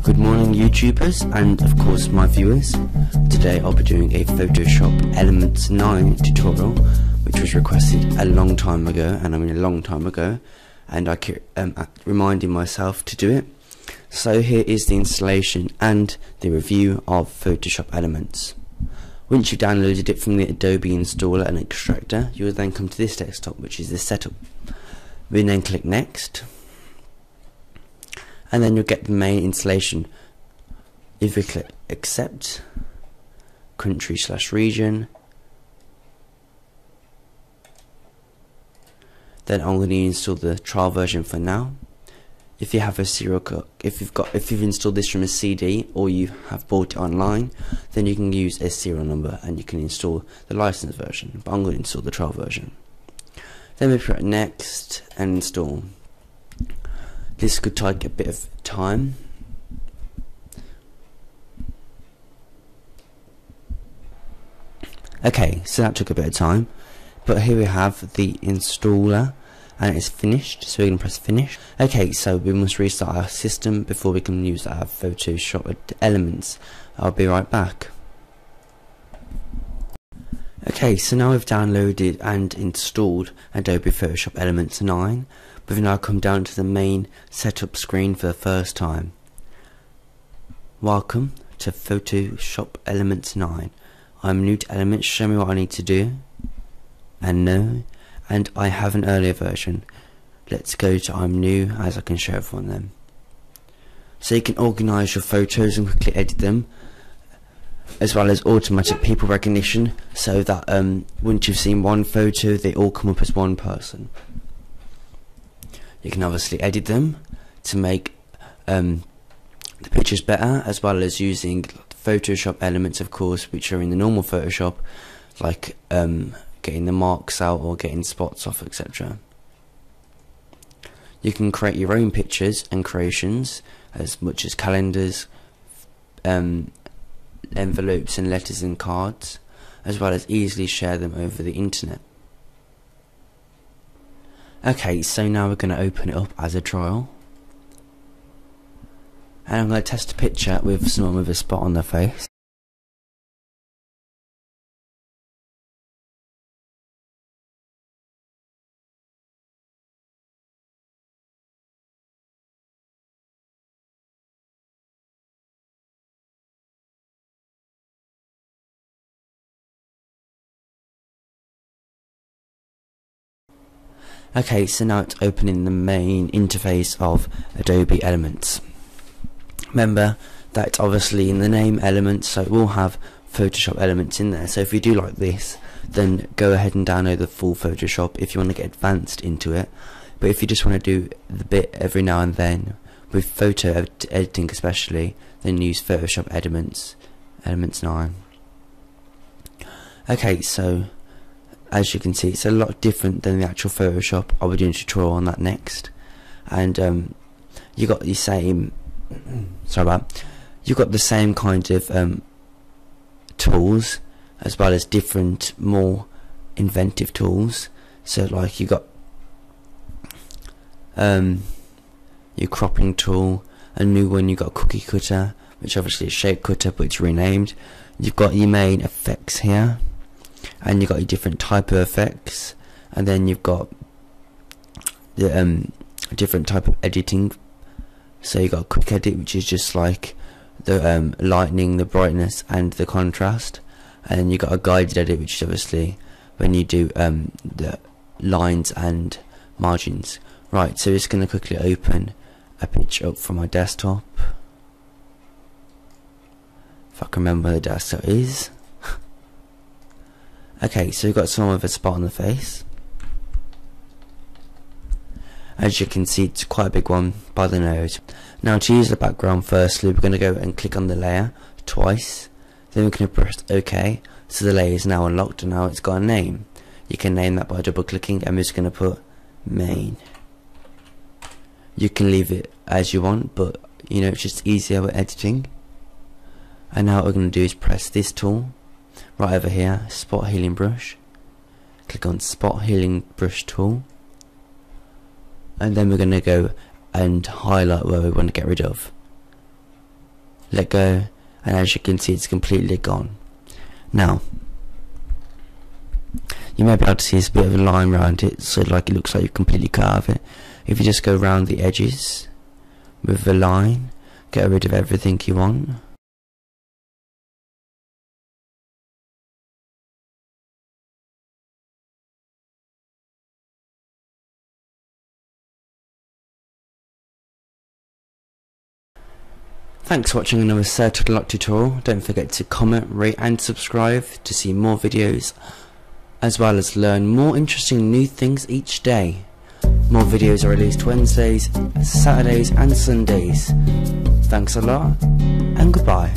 Good morning YouTubers and of course my viewers. Today I'll be doing a Photoshop Elements 9 tutorial which was requested a long time ago, and I mean a long time ago, and I keep reminding myself to do it. So here is the installation and the review of Photoshop Elements. Once you've downloaded it from the Adobe installer and extractor, you will then come to this desktop, which is the setup. We then click next, and then you'll get the main installation. If we click accept, country/region, then I'm going to install the trial version for now. If you have a if you've installed this from a CD or you have bought it online, then you can use a serial number and you can install the licensed version, but I'm going to install the trial version. Then we put next and install. This could take a bit of time. Okay, so that took a bit of time, but here we have the installer and it's finished, so we're going to press finish. Okay, so we must restart our system before we can use our Photoshop Elements. I'll be right back. Okay, so now we've downloaded and installed Adobe Photoshop Elements 9. We've now come down to the main setup screen for the first time. Welcome to Photoshop Elements 9. I'm new to Elements, show me what I need to do. And no, and I have an earlier version. Let's go to I'm new, as I can show everyone then. So you can organise your photos and quickly edit them, as well as automatic people recognition, so that once you've seen one photo they all come up as one person. You can obviously edit them to make the pictures better, as well as using Photoshop elements, of course, which are in the normal Photoshop, like getting the marks out or getting spots off, etc. You can create your own pictures and creations, as much as calendars, envelopes and letters and cards, as well as easily share them over the internet. Okay, so now we're going to open it up as a trial, and I'm going to test a picture with someone with a spot on their face. Okay, so now it's opening the main interface of Adobe Elements. Remember that it's obviously in the name Elements, so it will have Photoshop Elements in there. So if you do like this, then go ahead and download the full Photoshop if you want to get advanced into it. But if you just want to do the bit every now and then, with photo editing especially, then use Photoshop Elements 9. Okay, so as you can see, it's a lot different than the actual Photoshop. I'll be doing a tutorial on that next. And you got the same you got the same kind of tools, as well as different, more inventive tools. So like you got your cropping tool, a new one. You got cookie cutter, which obviously is shape cutter, but it's renamed. You've got your main effects here, and you've got your different type of effects, and then you've got the different type of editing. So you got quick edit, which is just like the lightening, the brightness and the contrast, and then you got a guided edit, which is obviously when you do the lines and margins. Right, so just going to quickly open a picture up from my desktop, if I can remember where the desktop is. Okay, so we've got someone with a spot on the face. As you can see, it's quite a big one by the nose. Now to use the background, firstly we're going to go and click on the layer twice, then we're going to press OK, so the layer is now unlocked and now it's got a name. You can name that by double clicking. I'm just going to put main. You can leave it as you want, but you know, it's just easier with editing. And now what we're going to do is press this tool right over here, spot healing brush, click on spot healing brush tool, and then we're going to go and highlight where we want to get rid of. let go, and as you can see, it's completely gone. Now you may be able to see there's a bit of a line around it, so like it looks like you've completely cut out of it. If you just go around the edges with the line, get rid of everything you want. Thanks for watching another Untitled tutorial. Don't forget to comment, rate and subscribe to see more videos, as well as learn more interesting new things each day. More videos are released Wednesdays, Saturdays and Sundays. Thanks a lot and goodbye.